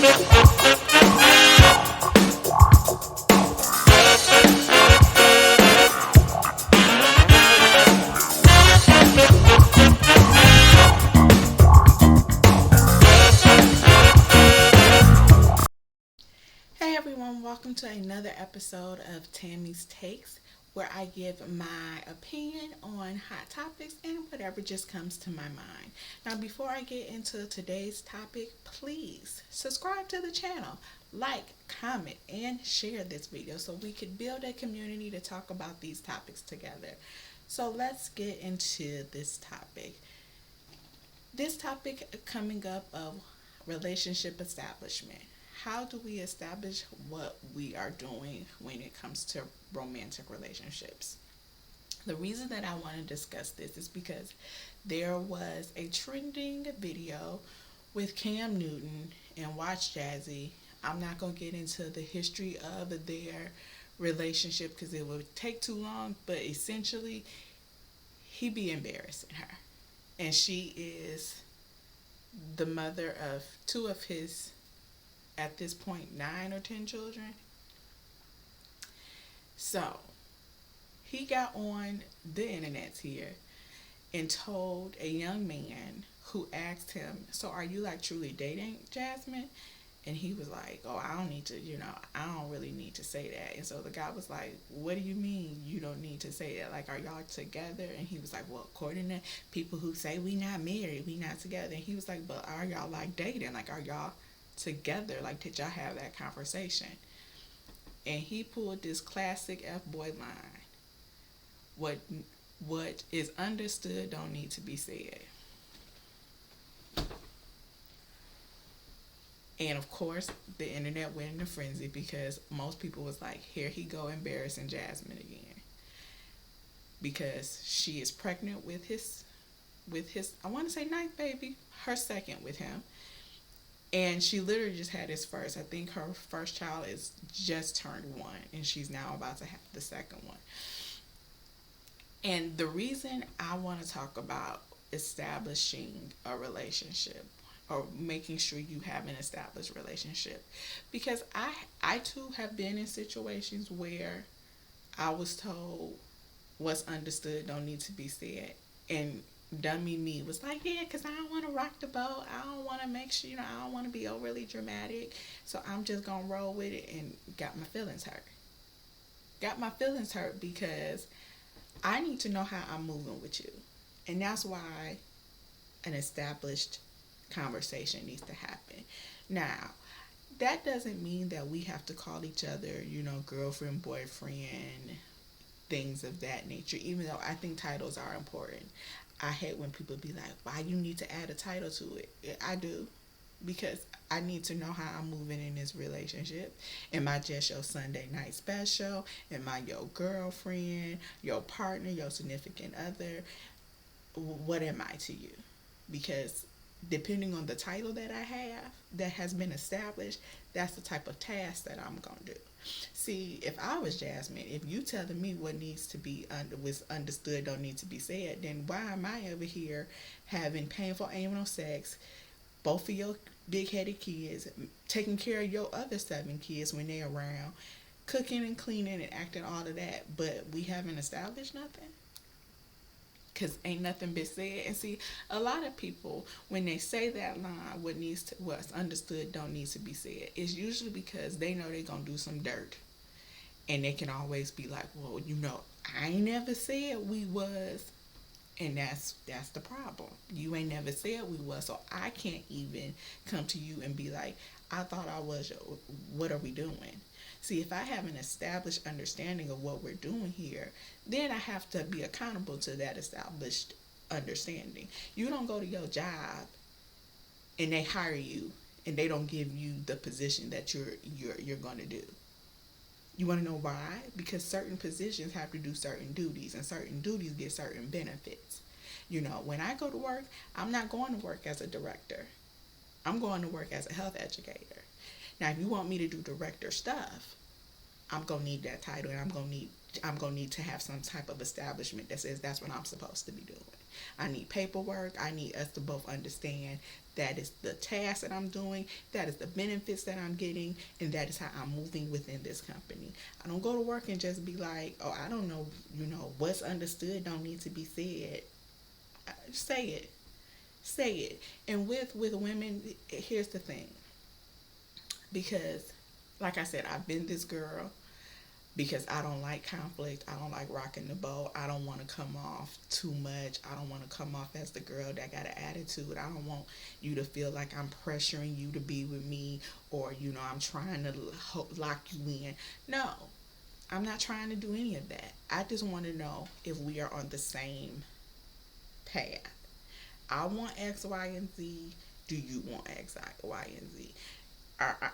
Hey everyone, welcome to another episode of Tammy's Takes, where I give my opinion on hot topics and whatever just comes to my mind. Now, before I get into today's topic, please subscribe to the channel, like, comment, and share this video so we could build a community to talk about these topics together. So let's get into this topic. This topic coming up of relationship establishment. How do we establish what we are doing when it comes to romantic relationships? The reason that I want to discuss this is because there was a trending video with Cam Newton and Watch Jazzy. I'm not going to get into the history of their relationship because it would take too long, but essentially, he be embarrassing her. And she is the mother of two of his, at this point, 9 or 10 children. So he got on the internet here and told a young man who asked him, "So are you like truly dating Jasmine?" And he was like, "Oh, I don't need to, I don't really need to say that." And so the guy was like, "What do you mean you don't need to say that? Like, are y'all together?" And he was like, "Well, according to people who say we not married, we not together." And he was like, "But are y'all like dating? Like, are y'all together? Like, did y'all have that conversation?" And he pulled this classic F boy line. What what is understood don't need to be said. And of course, the internet went into frenzy because most people was like, "Here he go embarrassing Jasmine again," because she is pregnant with his I want to say ninth baby, her second with him, and she literally just had his first. I think her first child is just turned 1, and she's now about to have the second one. And the reason I want to talk about establishing a relationship or making sure you have an established relationship, because I too have been in situations where I was told what's understood don't need to be said, and dummy me was like, "Yeah, because I don't want to rock the boat. I don't want to make sure, I don't want to be overly dramatic, so I'm just gonna roll with it," and got my feelings hurt. Got my feelings hurt because I need to know how I'm moving with you. And that's why an established conversation needs to happen. Now, that doesn't mean that we have to call each other, girlfriend, boyfriend, things of that nature, even though I think titles are important. I hate when people be like, "Why you need to add a title to it?" I do, because I need to know how I'm moving in this relationship. Am I just your Sunday night special? Am I your girlfriend, your partner, your significant other? What am I to you? Because depending on the title that I have that has been established, that's the type of task that I'm going to do. See, if I was Jasmine, if you telling me what needs to be was understood don't need to be said, then why am I over here having painful anal sex, both of your big headed kids, taking care of your other 7 kids when they're around, cooking and cleaning and acting all of that, but we haven't established nothing? Because ain't nothing been said. And see, a lot of people, when they say that line, what's understood don't need to be said, it's usually because they know they're gonna do some dirt, and they can always be like, "Well, I ain't never said we was," and that's the problem. You ain't never said we was, so I can't even come to you and be like, "I thought I was. What are we doing?" See, if I have an established understanding of what we're doing here, then I have to be accountable to that established understanding. You don't go to your job and they hire you and they don't give you the position that you're going to do. You want to know why? Because certain positions have to do certain duties, and certain duties get certain benefits. When I go to work, I'm not going to work as a director. I'm going to work as a health educator. Now, if you want me to do director stuff, I'm gonna need that title, and I'm gonna need to have some type of establishment that says that's what I'm supposed to be doing. I need paperwork. I need us to both understand that is the task that I'm doing, that is the benefits that I'm getting, and that is how I'm moving within this company. I don't go to work and just be like, oh, I don't know, what's understood don't need to be said. Say it. Say it. And with women, here's the thing. Because like I said, I've been this girl because I don't like conflict. I don't like rocking the boat. I don't want to come off too much. I don't want to come off as the girl that got an attitude. I don't want you to feel like I'm pressuring you to be with me, or I'm trying to lock you in. No, I'm not trying to do any of that. I just want to know if we are on the same path. I want X, Y, and Z. Do you want X, Y, and Z?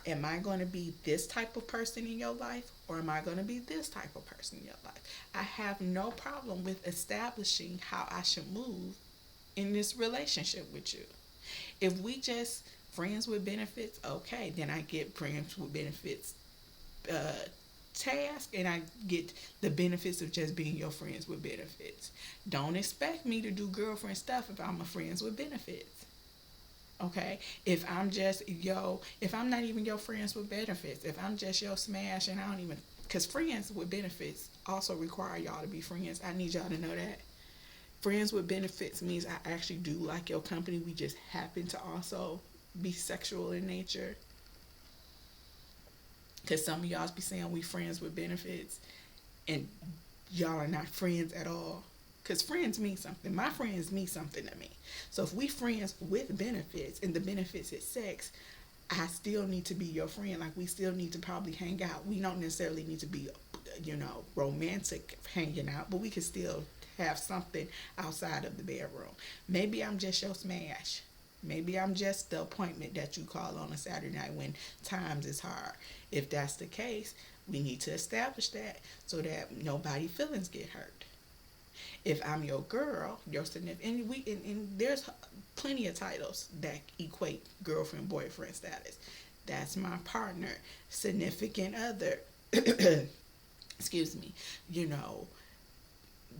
Am I going to be this type of person in your life, or am I going to be this type of person in your life? I have no problem with establishing how I should move in this relationship with you. If we just friends with benefits, okay, then I get friends with benefits task, and I get the benefits of just being your friends with benefits. Don't expect me to do girlfriend stuff if I'm a friends with benefits. Okay, if I'm not even your friends with benefits, if I'm just your smash, and I don't even, because friends with benefits also require y'all to be friends. I need y'all to know that. Friends with benefits means I actually do like your company. We just happen to also be sexual in nature. Because some of y'all be saying we friends with benefits, and y'all are not friends at all. Because friends mean something. My friends mean something to me. So if we friends with benefits, and the benefits is sex, I still need to be your friend. Like, we still need to probably hang out. We don't necessarily need to be, romantic hanging out, but we can still have something outside of the bedroom. Maybe I'm just your smash. Maybe I'm just the appointment that you call on a Saturday night when times is hard. If that's the case, we need to establish that so that nobody feelings get hurt. If I'm your girl, your significant, and there's plenty of titles that equate girlfriend boyfriend status. That's my partner, significant other. Excuse me.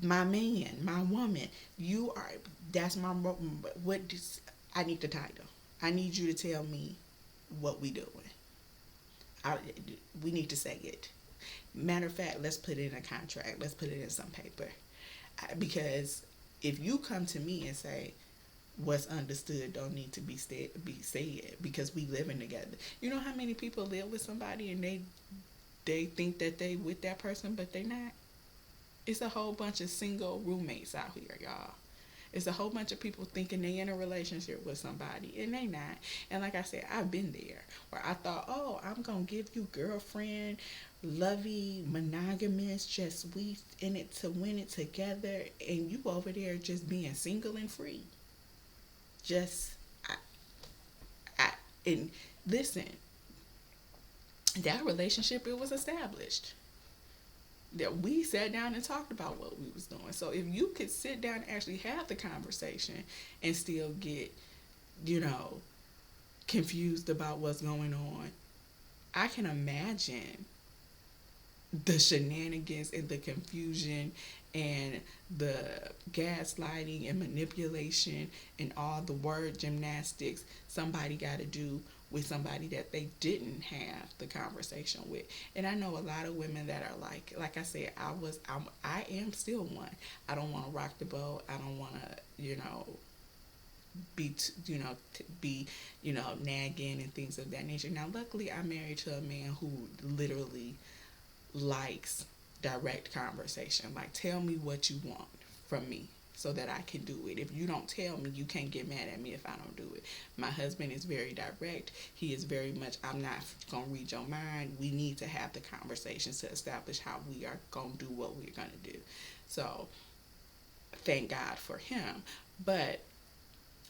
My man, my woman. You are. That's my. What? I need the title. I need you to tell me what we doing. I, we need to say it. Matter of fact, let's put it in a contract. Let's put it in some paper. Because if you come to me and say what's understood don't need to be said because we living together. You know how many people live with somebody and they think that they with that person, but they not? It's a whole bunch of single roommates out here, y'all. It's a whole bunch of people thinking they in a relationship with somebody, and they not. And like I said, I've been there where I thought, oh, I'm going to give you girlfriend, lovey, monogamous, just we in it to win it together, and you over there just being single and free. Just, and listen, that relationship, it was established. That we sat down and talked about what we was doing. So if you could sit down and actually have the conversation and still get, confused about what's going on, I can imagine the shenanigans and the confusion and the gaslighting and manipulation and all the word gymnastics somebody got to do with somebody that they didn't have the conversation with. And I know a lot of women that are like I said, I am still one. I don't want to rock the boat. I don't want to, be nagging and things of that nature. Now, luckily, I'm married to a man who literally likes direct conversation. Like, tell me what you want from me so that I can do it. If you don't tell me, you can't get mad at me if I don't do it. My husband is very direct. He is very much, I'm not going to read your mind. We need to have the conversations to establish how we are going to do what we're going to do. So, thank God for him. But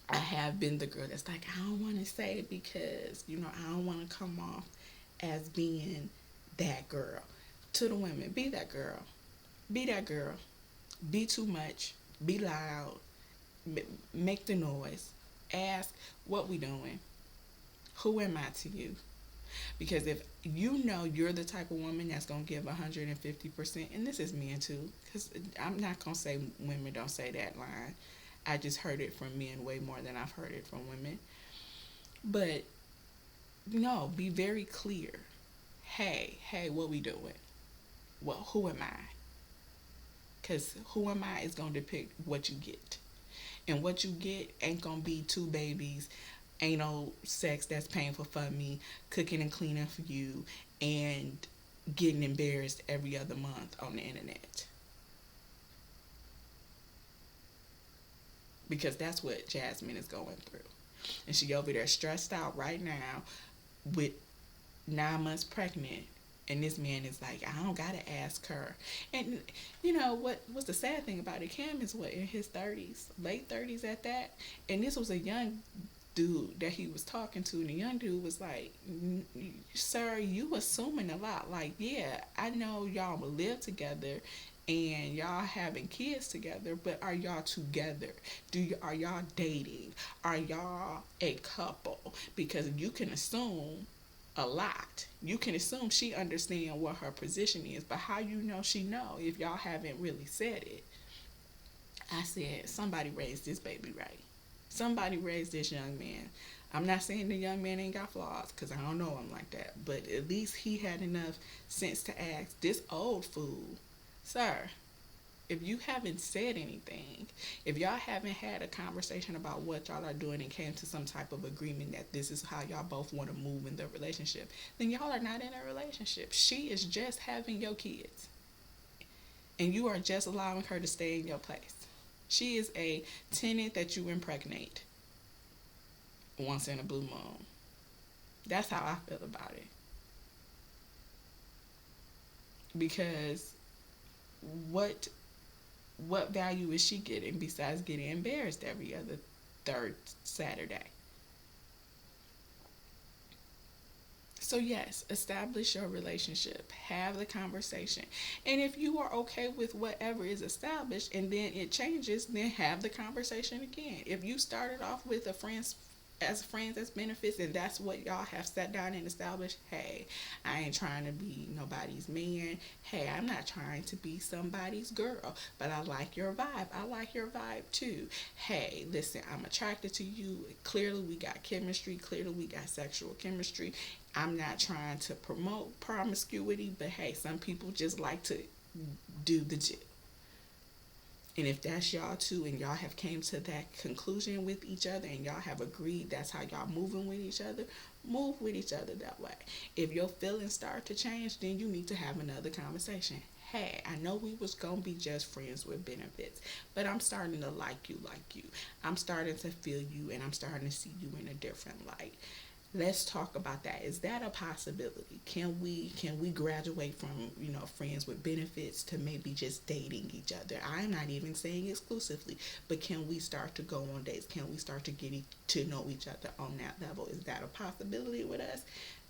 I have been the girl that's like, I don't want to say it because, I don't want to come off as being that girl. To the women, be that girl. Be that girl. Be too much. Be loud. Make the noise. Ask, what we doing? Who am I to you? Because if you're the type of woman that's going to give 150%, and this is men too, because I'm not going to say women don't say that line. I just heard it from men way more than I've heard it from women. But no, be very clear. Hey, what we doing? Well, who am I? Because who am I is going to depict what you get. And what you get ain't going to be two babies, anal sex that's painful for me, cooking and cleaning for you, and getting embarrassed every other month on the internet. Because that's what Jasmine is going through. And she over there stressed out right now with 9 months pregnant, and this man is like, I don't gotta ask her. And you know what's the sad thing about it? Cam is what, in his 30s, late 30s at that, and this was a young dude that he was talking to, and the young dude was like, sir, you assuming a lot. Like, yeah, I know y'all will live together and y'all having kids together, but are y'all together? Are y'all dating? Are y'all a couple? Because you can assume a lot. You can assume she understands what her position is, but how you know she know if y'all haven't really said it? I said, somebody raised this baby right. Somebody raised this young man. I'm not saying the young man ain't got flaws, because I don't know him like that, but at least he had enough sense to ask this old fool, sir, if you haven't said anything, if y'all haven't had a conversation about what y'all are doing and came to some type of agreement that this is how y'all both want to move in the relationship, then y'all are not in a relationship. She is just having your kids, and you are just allowing her to stay in your place. She is a tenant that you impregnate once in a blue moon. That's how I feel about it. Because what value is she getting besides getting embarrassed every other third Saturday? So yes, establish your relationship. Have the conversation. And if you are okay with whatever is established and then it changes, then have the conversation again. If you started off with a friends as benefits, and that's what y'all have sat down and established, hey, I ain't trying to be nobody's man. Hey, I'm not trying to be somebody's girl, but I like your vibe. I like your vibe too. Hey, listen, I'm attracted to you. Clearly we got chemistry. Clearly we got sexual chemistry. I'm not trying to promote promiscuity, but hey, some people just like to do the jig. And if that's y'all too, and y'all have came to that conclusion with each other, and y'all have agreed that's how y'all moving with each other, move with each other that way. If your feelings start to change, then you need to have another conversation. Hey, I know we was gonna be just friends with benefits, but I'm starting to like you. I'm starting to feel you, and I'm starting to see you in a different light. Let's talk about that. Is that a possibility? Can we graduate from, friends with benefits to maybe just dating each other? I'm not even saying exclusively, but can we start to go on dates? Can we start to get to know each other on that level? Is that a possibility with us?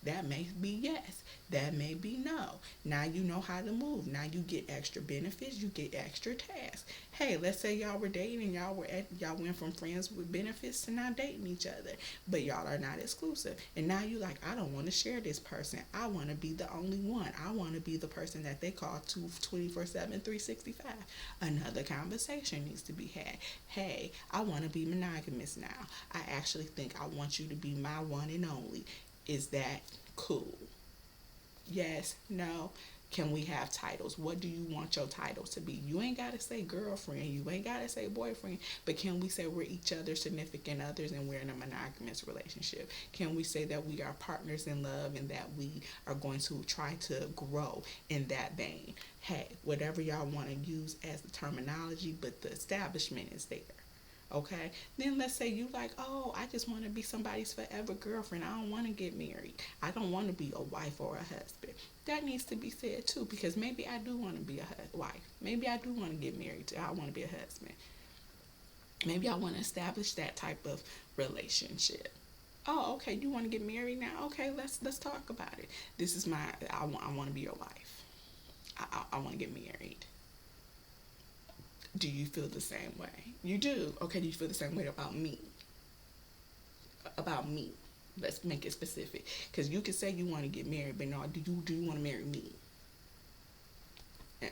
That may be yes. That may be no. Now you know how to move. Now you get extra benefits. You get extra tasks. Hey, let's say y'all were dating. Y'all went from friends with benefits to now dating each other, but y'all are not exclusive. And now you like, I don't want to share this person. I want to be the only one. I want to be the person that they call 24/7, 365. Another conversation needs to be had. Hey, I want to be monogamous now. I actually think I want you to be my one and only. Is that cool? Yes, no. Can we have titles? What do you want your titles to be? You ain't got to say girlfriend. You ain't got to say boyfriend. But can we say we're each other's significant others and we're in a monogamous relationship? Can we say that we are partners in love and that we are going to try to grow in that vein? Hey, whatever y'all want to use as the terminology, but the establishment is there. Okay, then let's say you like, oh, I just want to be somebody's forever girlfriend. I don't want to get married. I don't want to be a wife or a husband. That needs to be said too, because maybe I do want to be a wife. Maybe I do want to get married too. I want to be a husband. Maybe I want to establish that type of relationship. Oh, okay, you want to get married now? Okay, let's talk about it. This is I want to be your wife. I want to get married. Do you feel the same way? You do. Okay, do you feel the same way about me? About me. Let's make it specific. Because you can say you want to get married, but no, do you want to marry me?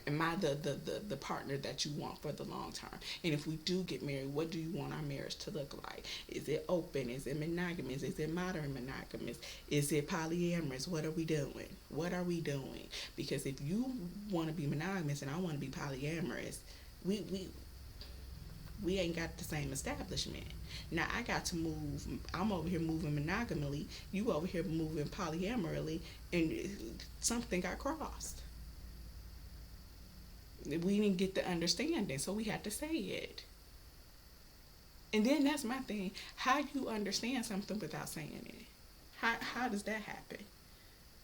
Am I the partner that you want for the long term? And if we do get married, what do you want our marriage to look like? Is it open? Is it monogamous? Is it modern monogamous? Is it polyamorous? What are we doing? What are we doing? Because if you want to be monogamous and I want to be polyamorous, we we we ain't got the same establishment. Now I got to move. I'm over here moving monogamally. You over here moving polyamorously, and something got crossed. We didn't get the understanding, so we had to say it. And then that's my thing. How you understand something without saying it? How does that happen?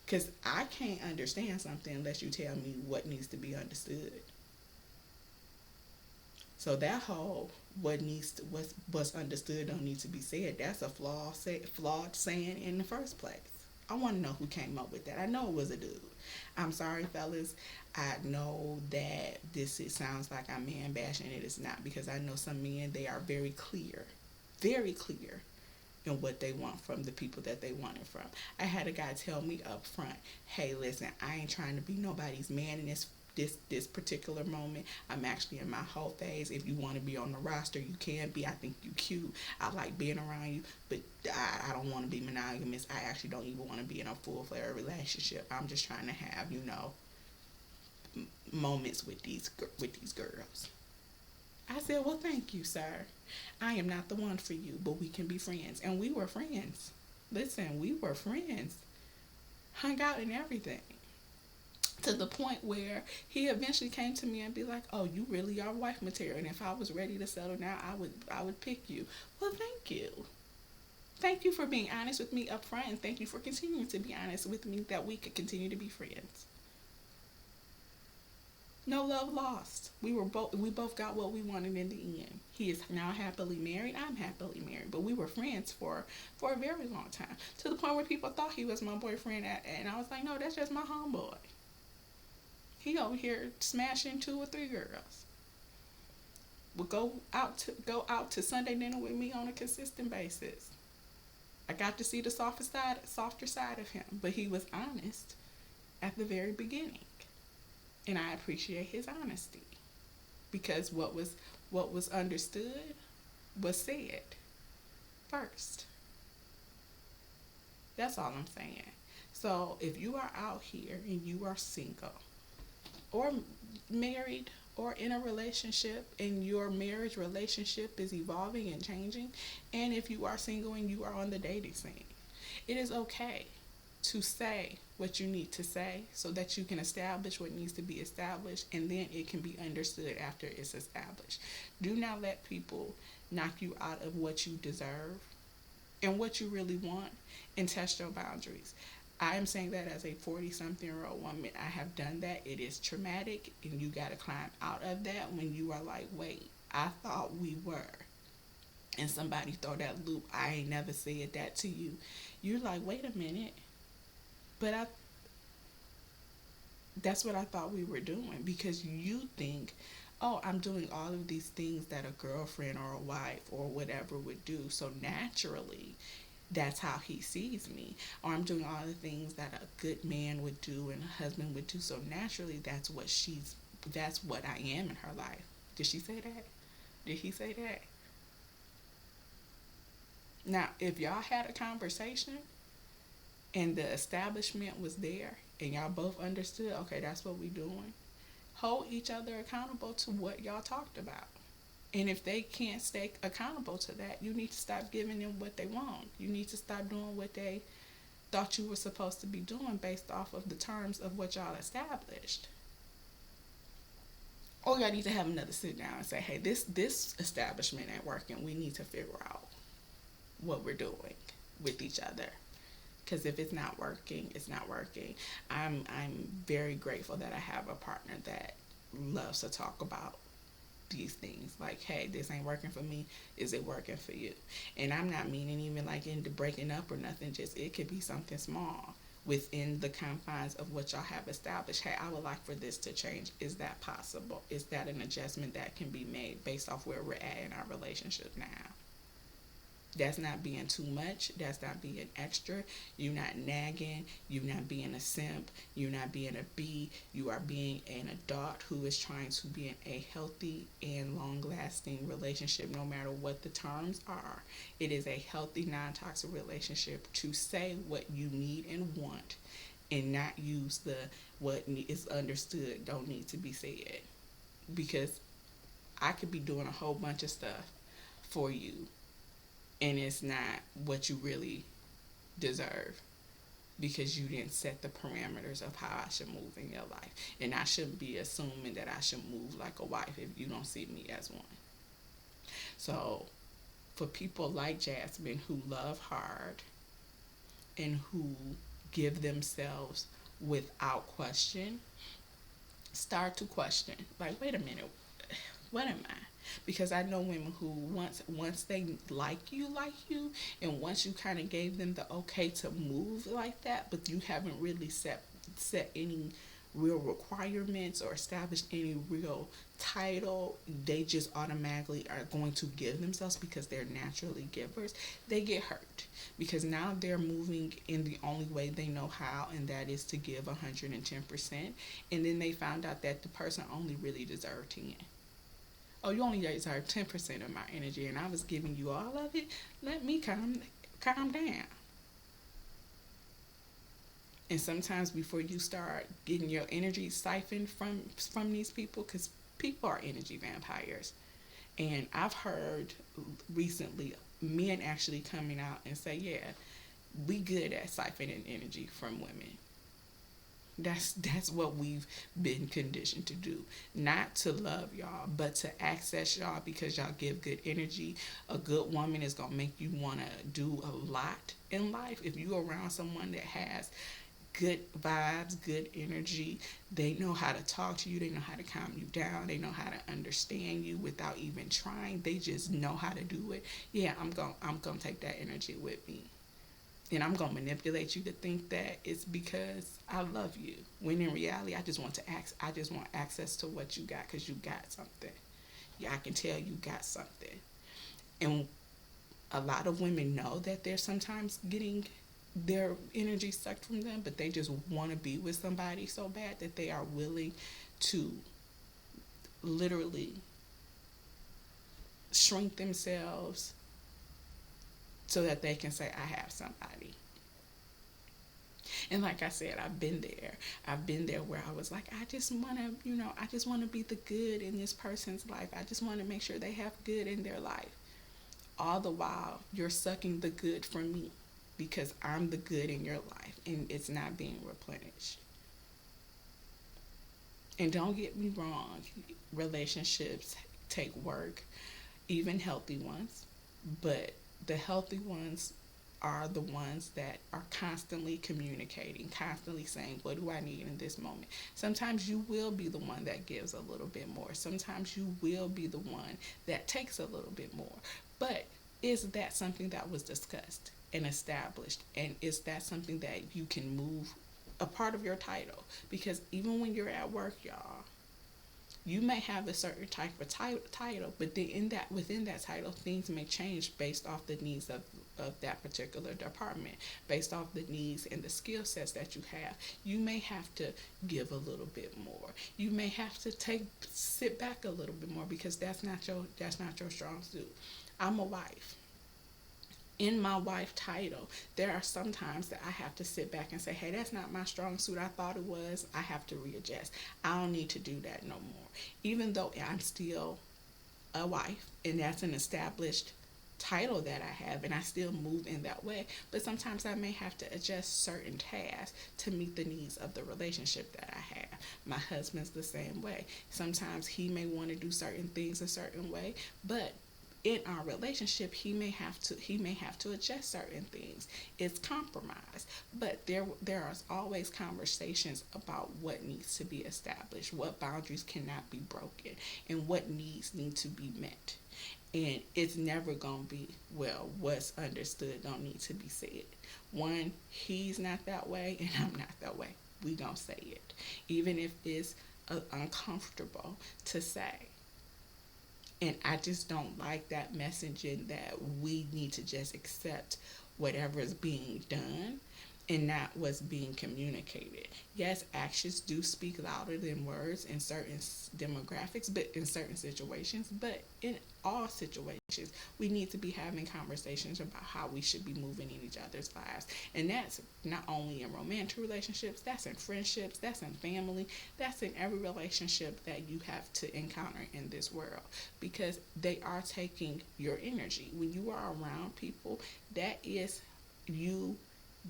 Because I can't understand something unless you tell me what needs to be understood. So that whole what's understood don't need to be said. That's a flawed saying in the first place. I want to know who came up with that. I know it was a dude. I'm sorry, fellas. I know that it sounds like I'm man bashing. It is not, because I know some men, they are very clear in what they want from the people that they want it from. I had a guy tell me up front, "Hey, listen, I ain't trying to be nobody's man in this particular moment. I'm actually in my whole phase. If you want to be on the roster, you can be. I think you cute. I like being around you, but I don't want to be monogamous. I actually don't even want to be in a full-fledged relationship. I'm just trying to have, moments with these girls." I said, "Well, thank you, sir. I am not the one for you, but we can be friends." And we were friends. Listen, we were friends. Hung out and everything. To the point where he eventually came to me and be like, "Oh, you really are wife material. And if I was ready to settle now, I would pick you." Well, thank you. Thank you for being honest with me up front, and thank you for continuing to be honest with me that we could continue to be friends. No love lost. We both got what we wanted in the end. He is now happily married. I'm happily married. But we were friends for a very long time. To the point where people thought he was my boyfriend, and I was like, "No, that's just my homeboy. He over here smashing two or three girls. Would go out to Sunday dinner with me on a consistent basis." I got to see the softer side of him, but he was honest at the very beginning. And I appreciate his honesty, because what was understood was said first. That's all I'm saying. So if you are out here and you are single or married or in a relationship, and your marriage relationship is evolving and changing, and if you are single and you are on the dating scene, it is okay to say what you need to say so that you can establish what needs to be established, and then it can be understood after it's established. Do not let people knock you out of what you deserve and what you really want, and test your boundaries. I am saying that as a 40-something-year-old woman. I have done that. It is traumatic, and you got to climb out of that when you are like, "Wait, I thought we were." And somebody throw that loop, "I ain't never said that to you." You're like, "Wait a minute. But that's what I thought we were doing," because you think, "Oh, I'm doing all of these things that a girlfriend or a wife or whatever would do. So naturally, that's how he sees me." Or, "I'm doing all the things that a good man would do and a husband would do. So naturally, that's what I am in her life." Did she say that? Did he say that? Now, if y'all had a conversation and the establishment was there and y'all both understood, okay, that's what we doing, hold each other accountable to what y'all talked about. And if they can't stay accountable to that, you need to stop giving them what they want. You need to stop doing what they thought you were supposed to be doing based off of the terms of what y'all established. Or y'all need to have another sit down and say, "Hey, this establishment ain't working. We need to figure out what we're doing with each other." Because if it's not working, it's not working. I'm very grateful that I have a partner that loves to talk about these things. Like, "Hey, this ain't working for me. Is it working for you?" And I'm not meaning even like into breaking up or nothing. Just, it could be something small within the confines of what y'all have established. "Hey, I would like for this to change. Is that possible? Is that an adjustment that can be made based off where we're at in our relationship now?" That's not being too much. That's not being extra. You're not nagging. You're not being a simp. You're not being a B. You are being an adult who is trying to be in a healthy and long lasting relationship, no matter what the terms are. It is a healthy, non toxic relationship to say what you need and want and not use the what is understood don't need to be said. Because I could be doing a whole bunch of stuff for you and it's not what you really deserve because you didn't set the parameters of how I should move in your life. And I shouldn't be assuming that I should move like a wife if you don't see me as one. So, for people like Jasmine who love hard and who give themselves without question, start to question. Like, wait a minute, what am I? Because I know women who once they like you, and once you kind of gave them the okay to move like that, but you haven't really set any real requirements or established any real title, they just automatically are going to give themselves because they're naturally givers. They get hurt because now they're moving in the only way they know how, and that is to give 110%. And then they found out that the person only really deserved 10. Oh, you only deserve 10% of my energy, and I was giving you all of it. Let me calm down. And sometimes before you start getting your energy siphoned from these people, because people are energy vampires, and I've heard recently men actually coming out and say, yeah, we good at siphoning energy from women. That's what we've been conditioned to do. Not to love y'all, but to access y'all because y'all give good energy. A good woman is gonna make you wanna do a lot in life. If you're around someone that has good vibes, good energy, they know how to talk to you, they know how to calm you down, they know how to understand you without even trying. They just know how to do it. Yeah, I'm gonna take that energy with me. And I'm gonna manipulate you to think that it's because I love you. When in reality, I just want access to what you got because you got something. Yeah, I can tell you got something. And a lot of women know that they're sometimes getting their energy sucked from them, but they just want to be with somebody so bad that they are willing to literally shrink themselves so that they can say, I have somebody. And like I said, I've been there. I've been there where I was like, I just want to, I just want to be the good in this person's life. I just want to make sure they have good in their life. All the while, you're sucking the good from me because I'm the good in your life and it's not being replenished. And don't get me wrong, relationships take work, even healthy ones, but the healthy ones are the ones that are constantly communicating, constantly saying, what do I need in this moment? Sometimes you will be the one that gives a little bit more. Sometimes you will be the one that takes a little bit more. But is that something that was discussed and established? And is that something that you can move a part of your title? Because even when you're at work, y'all, you may have a certain type of title, but then within that title, things may change based off the needs of that particular department, based off the needs and the skill sets that you have. You may have to give a little bit more. You may have to sit back a little bit more because that's not your strong suit. I'm a wife. In my wife title, there are some times that I have to sit back and say, hey, that's not my strong suit. I thought it was. I have to readjust. I don't need to do that no more. Even though I'm still a wife and that's an established title that I have and I still move in that way, but sometimes I may have to adjust certain tasks to meet the needs of the relationship that I have. My husband's the same way. Sometimes he may want to do certain things a certain way, but in our relationship, he may have to adjust certain things. It's compromise, but there are always conversations about what needs to be established, what boundaries cannot be broken, and what needs need to be met. And it's never gonna be, well, what's understood don't need to be said. One, he's not that way, and I'm not that way. We gonna say it, even if it's uncomfortable to say. And I just don't like that messaging that we need to just accept whatever is being done and not what's being communicated. Yes, actions do speak louder than words in certain demographics, but in certain situations, but in all situations, we need to be having conversations about how we should be moving in each other's lives. And that's not only in romantic relationships, that's in friendships, that's in family, that's in every relationship that you have to encounter in this world, because they are taking your energy. When you are around people, that is you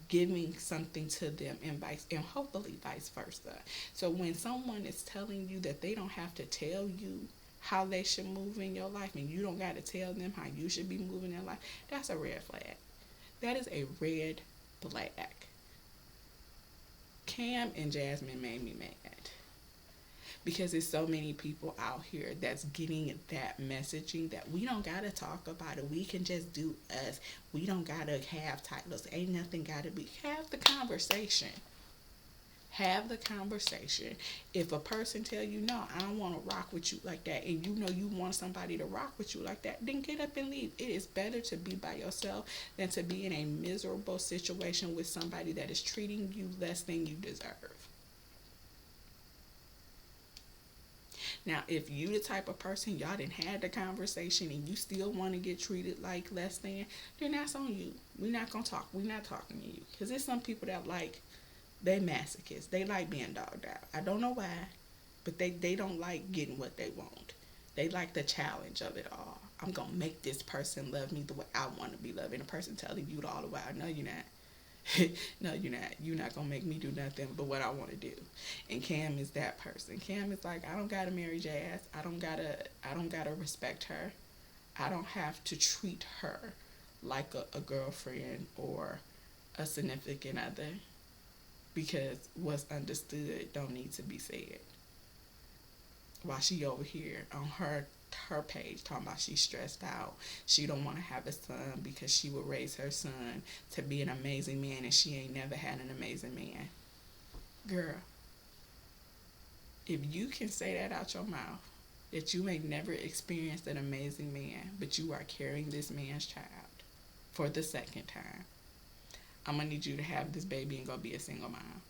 giving something to them, and hopefully vice versa. So when someone is telling you that they don't have to tell you how they should move in your life, and you don't got to tell them how you should be moving in life, that's a red flag. That is a red flag. Cam and Jasmine made me mad because there's so many people out here that's getting that messaging that we don't gotta talk about it. We can just do us. We don't gotta have titles. Ain't nothing gotta be. Have the conversation. Have the conversation. If a person tell you no, I don't want to rock with you like that, and you know you want somebody to rock with you like that, then get up and leave. It is better to be by yourself than to be in a miserable situation with somebody that is treating you less than you deserve. Now, if you the type of person y'all didn't had the conversation and you still want to get treated like less than, then that's on you. We're not gonna talk. We're not talking to you, because there's some people that like, they masochists. They like being dogged out. I don't know why, but they don't like getting what they want. They like the challenge of it all. I'm gonna make this person love me the way I want to be loved, and the person telling you all the while, no, you're not. No, you're not. You're not gonna make me do nothing but what I want to do. And Cam is that person. Cam is like, I don't gotta marry Jazz. I don't gotta respect her. I don't have to treat her like a girlfriend or a significant other, because what's understood don't need to be said. While she over here on her page talking about she's stressed out, she don't want to have a son because she would raise her son to be an amazing man, and she ain't never had an amazing man. Girl, if you can say that out your mouth, that you ain't never experienced an amazing man, but you are carrying this man's child for the second time, I'm gonna need you to have this baby and go be a single mom.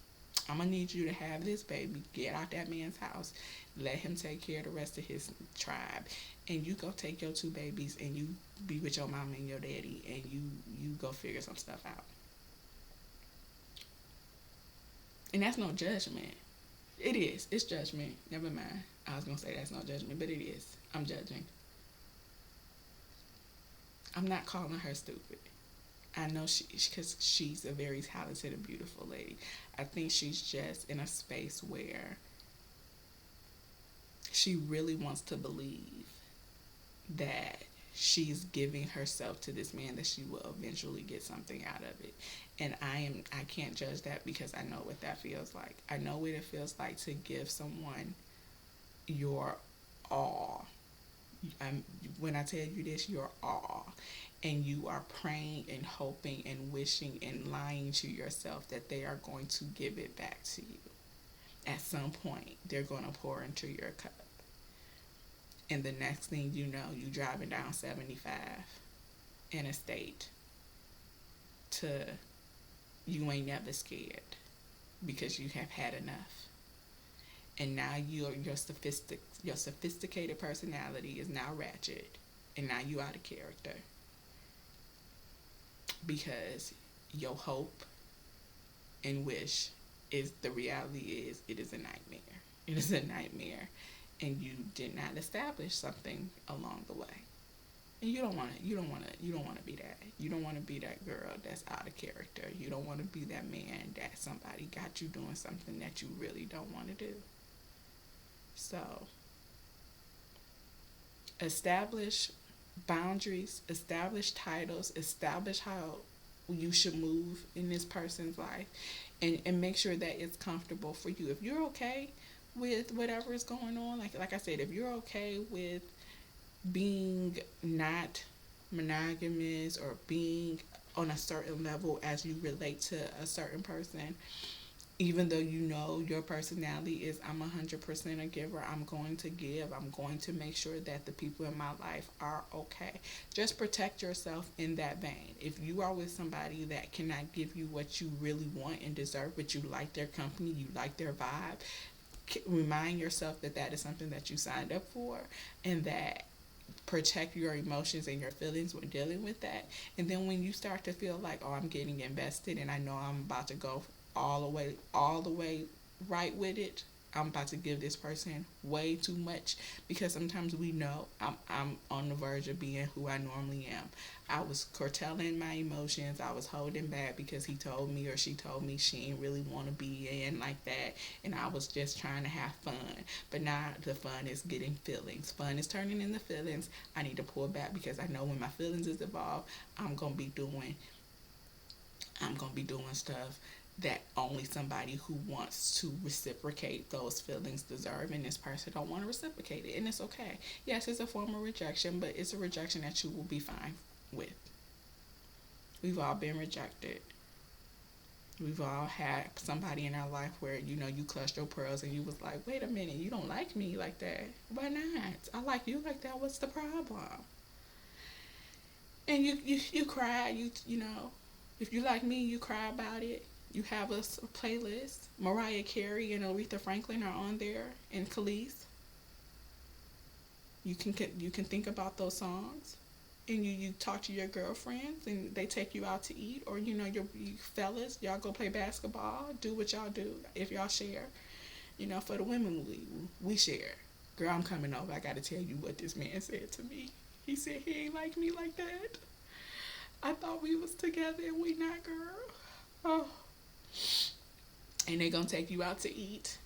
I'm gonna need you to have this baby, get out that man's house, let him take care of the rest of his tribe, and you go take your two babies and you be with your mama and your daddy, and you go figure some stuff out. And that's no judgment. It is. It's judgment. Never mind. I was gonna say that's no judgment, but it is. I'm judging. I'm not calling her stupid. I know because she's a very talented and beautiful lady. I think she's just in a space where she really wants to believe that she's giving herself to this man, that she will eventually get something out of it. And I can't judge that, because I know what that feels like. I know what it feels like to give someone your all. When I tell you this, your all, and you are praying and hoping and wishing and lying to yourself that they are going to give it back to you. At some point, they're going to pour into your cup. And the next thing you know, you driving down 75 in a state to, you ain't never scared because you have had enough. And now your sophisticated personality is now ratchet, and now you out of character, because your hope and wish is, the reality is, it is a nightmare. It is a nightmare, and you did not establish something along the way. And you don't want to be that. You don't want to be that girl that's out of character. You don't want to be that man that somebody got you doing something that you really don't want to do. So, establish boundaries, establish titles, establish how you should move in this person's life, and make sure that it's comfortable for you. If you're okay with whatever is going on, like I said, if you're okay with being not monogamous or being on a certain level as you relate to a certain person, Even though you know your personality is, I'm 100% a giver, I'm going to give, I'm going to make sure that the people in my life are okay. Just protect yourself in that vein. If you are with somebody that cannot give you what you really want and deserve, but you like their company, you like their vibe, remind yourself that that is something that you signed up for, and that protect your emotions and your feelings when dealing with that. And then when you start to feel like, oh, I'm getting invested and I know I'm about to go all the way right with it, I'm about to give this person way too much, because sometimes we know I'm on the verge of being who I normally am. I was curtailing my emotions. I was holding back because he told me or she told me she didn't really want to be in like that, and I was just trying to have fun. But now the fun is getting feelings. Fun is turning into feelings. I need to pull back because I know when my feelings is involved, I'm gonna be doing I'm gonna be doing stuff that only somebody who wants to reciprocate those feelings deserve, and this person don't want to reciprocate it, and it's okay. Yes, it's a form of rejection, but it's a rejection that you will be fine with. We've all been rejected. We've all had somebody in our life where, you clutched your pearls and you was like, wait a minute, you don't like me like that. Why not? I like you like that. What's the problem? And you cry. If you like me, you cry about it. You have a playlist. Mariah Carey and Aretha Franklin are on there, and Khalees. You can think about those songs, and you talk to your girlfriends, and they take you out to eat, or you fellas, y'all go play basketball, do what y'all do if y'all share. For the women, we share. Girl, I'm coming over. I got to tell you what this man said to me. He said he ain't like me like that. I thought we was together and we not, girl. Oh. And they gonna take you out to eat,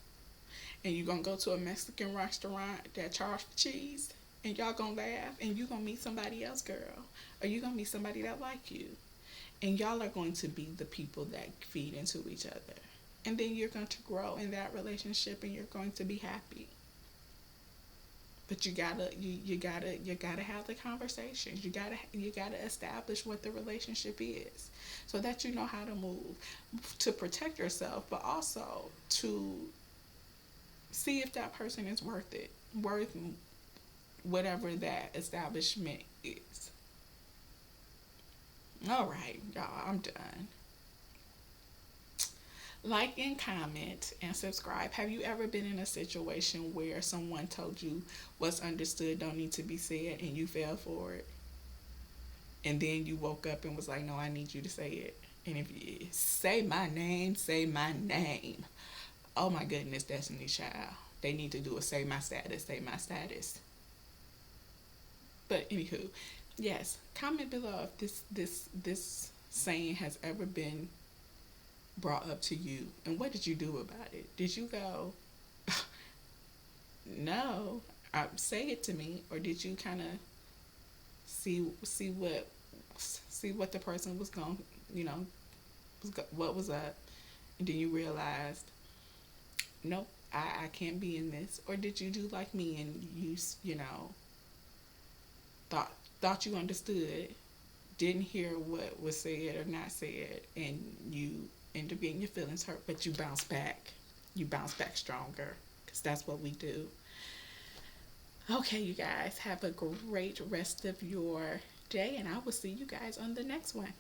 and you gonna go to a Mexican restaurant that charge for cheese, and y'all gonna laugh, and you gonna meet somebody else, girl, or you gonna meet somebody that like you, and y'all are going to be the people that feed into each other, and then you're going to grow in that relationship, and you're going to be happy. But you gotta have the conversations. You gotta establish what the relationship is, so that you know how to move to protect yourself, but also to see if that person is worth it, worth whatever that establishment is. All right, y'all, I'm done. Like and comment and subscribe. Have you ever been in a situation where someone told you what's understood don't need to be said and you fell for it? And then you woke up and was like, no, I need you to say it. And if you say my name, say my name. Oh my goodness, Destiny Child. They need to do a say my status, say my status. But anywho, yes, comment below if this saying has ever been brought up to you, and what did you do about it? Did you go, no, say it to me, or did you kind of see what the person was going, you know, what was up, and then you realized, nope, I can't be in this, or did you do like me and you thought thought you understood, didn't hear what was said or not said, and you end up getting your feelings hurt, but you bounce back. You bounce back stronger, because that's what we do. Okay, you guys, have a great rest of your day, and I will see you guys on the next one.